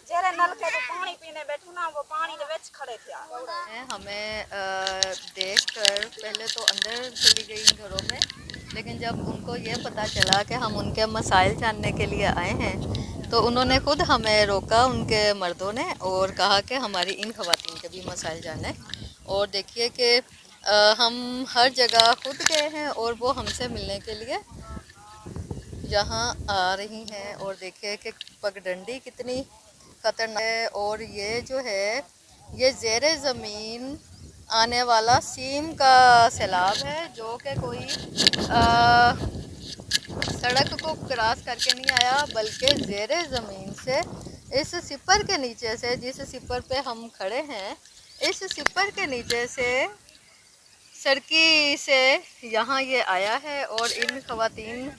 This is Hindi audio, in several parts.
जेरे नल के जो पानी पीने बैठू ना वो पानी के विच खड़े थे। हमें देख कर पहले तो अंदर चली गई घरों में, लेकिन जब उनको ये पता चला कि हम उनके मसाइल जानने के लिए आए हैं तो उन्होंने खुद हमें रोका, उनके मर्दों ने, और कहा कि हमारी इन ख़वातीन के भी मसाइल जाने। और देखिए कि हम हर जगह खुद गए हैं और वो हमसे मिलने के लिए यहाँ आ रही हैं। और देखिए कि पगडंडी कितनी ख़तरनाक है, और ये जो है ये ज़ेरे ज़मीन आने वाला सीम का सैलाब है, जो कि कोई सड़क को क्रॉस करके नहीं आया, बल्कि ज़ेरे ज़मीन से इस सिपर के नीचे से, जिस सिपर पे हम खड़े हैं, इस सिपर के नीचे से सड़की से यहाँ ये आया है। और इन ख़वातीन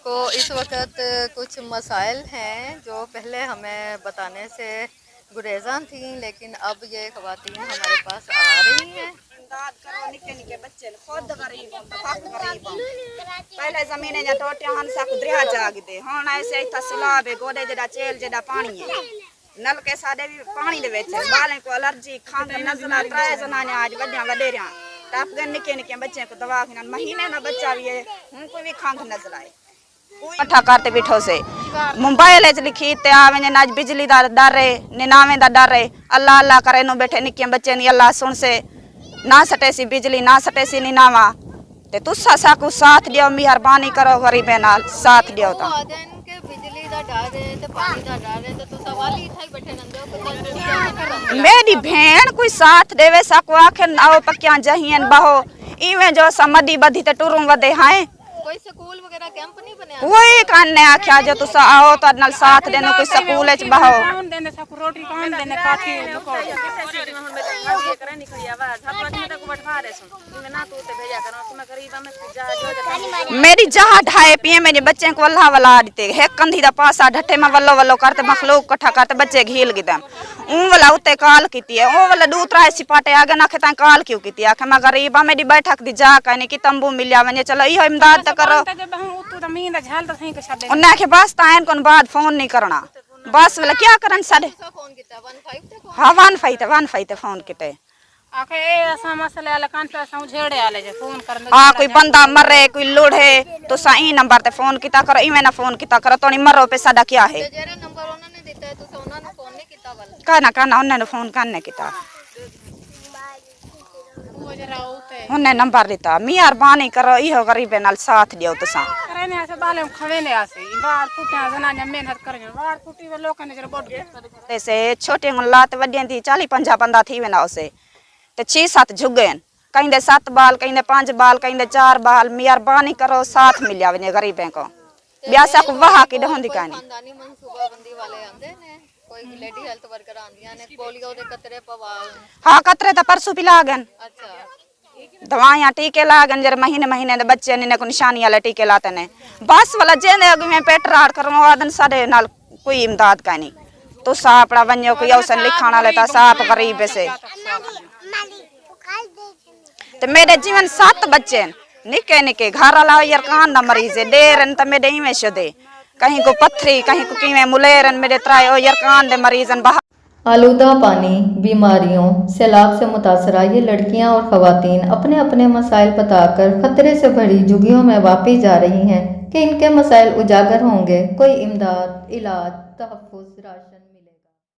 को इस वक्त कुछ मसाइल हैं जो पहले हमें बताने से गुरेज़ान थी, लेकिन अब ये ख़वातीन हमारे पास आ रही हैं। इमदाद करो निके निके बच्चे खुद गरीब पहले जमीने जा टोटिया हन सा कुदरिया जाग दे हुन ऐसे इथा सलाब है, गोडे जेड़ा चेल जेड़ा पानी है, नल के साडे भी पानी दे विच बाले को एलर्जी खंघ नज़ला त्राए जनाने आज वड्या वडेरिया टप गए निके निके बच्चे को दवा खिना महीने ना बच्चा भी है हुन को भी खंघ नज़ला है इकट्ठा करते बिठो से मोबाइल च लिखी ते आवे ने आज बिजली दा डर है, निनावे दा डर है, अल्लाह अल्लाह करे नो बैठे निके बच्चे नी अल्लाह सुन से ना सटे सी बिजली ना सटे सी निनावा ते तुसा साकू साथ दियो, मेहरबानी करो गरीबे नाल साथ दियो। ता बिजली दा डर है ते पानी दा डर है ते तुसा वाली इथा ही बैठे नंदे हो। मेरी भेण कोई साथ देवे साकू आखे आओ पक्कियां जहियन बहो इवे जो समदी बधी ते टुरू वदे हाए कोई स्कूल वगैरह कैंप नहीं बनया कोई काने आख्या जो तुसा आओ तो नाल साथ देनो कोई स्कूल च बहो देने साकू रोटी कान देने काठी लुको मेरी जहा ढाए पिए मेरे बच्चे को अल्लाह वाला देते है कंधी दा पासा ढट्टे में वल्लो वल्लो करते मखलूक इकट्ठा करते बच्चे घील गिदम ऊ वाला उते काल कीती है ओ वाला दूतरा सिपाटे आगे ना खेता काल क्यों कीती है मैं गरीब मेरी बैठक दी जा कहने की तंबू मिलिया वने चलो इहो इमदाद त करो उन्हें के बस तायन कोन बाद फोन नहीं करना बस वाला क्या करन साडे फोन किता 15 हां 15 ते फोन किते आखे ए असा मसले वाला कान पे असा झेड़े वाले जे फोन करने हां कोई बंदा मरे कोई लोढ़े तो सही नंबर ते फोन किता करो इवे ना फोन किता करो तोनी मरो पे साडा क्या है जेरा नंबर उन्होंने दिता है तो उन्होंने फोन नहीं किता वाला काना काना उन्होंने फोन करने किता उन्हें नंबर दिता मेहरबानी करो इहो गरीबे नाल साथ दियो तुसा करने ऐसे बाले खवे ने आसे बार फुटिया जनाने मेहनत करे बार फुटी वे लोग ने जरा बोट ऐसे छोटे लात वड्डियां थी 40-50 बंदा थी वेना उसे ते 6-7 झुगन कहीं दे 7 बाल कहीं दे 5 बाल कहीं दे 4 बाल मेहरबानी करो साथ मिलिया वने गरीबे को ब्यासा को वहा की होंदी कानी खानदानी मनसूबाबंदी वाले आंदे ने कोई लेडी हेल्थ वर्कर आंदियां ने पोलियो दे कतरे पवा हां कतरे तो परसों पिला गन अच्छा दवाइयां टीके लागन जर महीने महीने दे बच्चे ने को निशानी वाले टीके लाते ने बस वाला जेने अग में पेट राड़ करो आदन साडे नाल कोई इमदाद कानी तो सापड़ा वन्यो कोई औसन लिखाण वाले ता साप गरीब से ते मेरे जीवन 7 बच्चे निके निके घर वाला यार कान ना मरीज है डेरन त मेरे इमे शदे कहीं को पत्थरी कहीं को किवे मुलेरन मेरे त्राय ओ यार कान दे मरीजन बहा आलूदा पानी, बीमारियों, सैलाब से मुतासरा ये लड़कियां और ख़वातीन अपने अपने मसाइल बताकर ख़तरे से भरी झुग्गियों में वापस जा रही हैं कि इनके मसाइल उजागर होंगे, कोई इमदाद, इलाज, तहफ़्फ़ुज़, राशन मिले।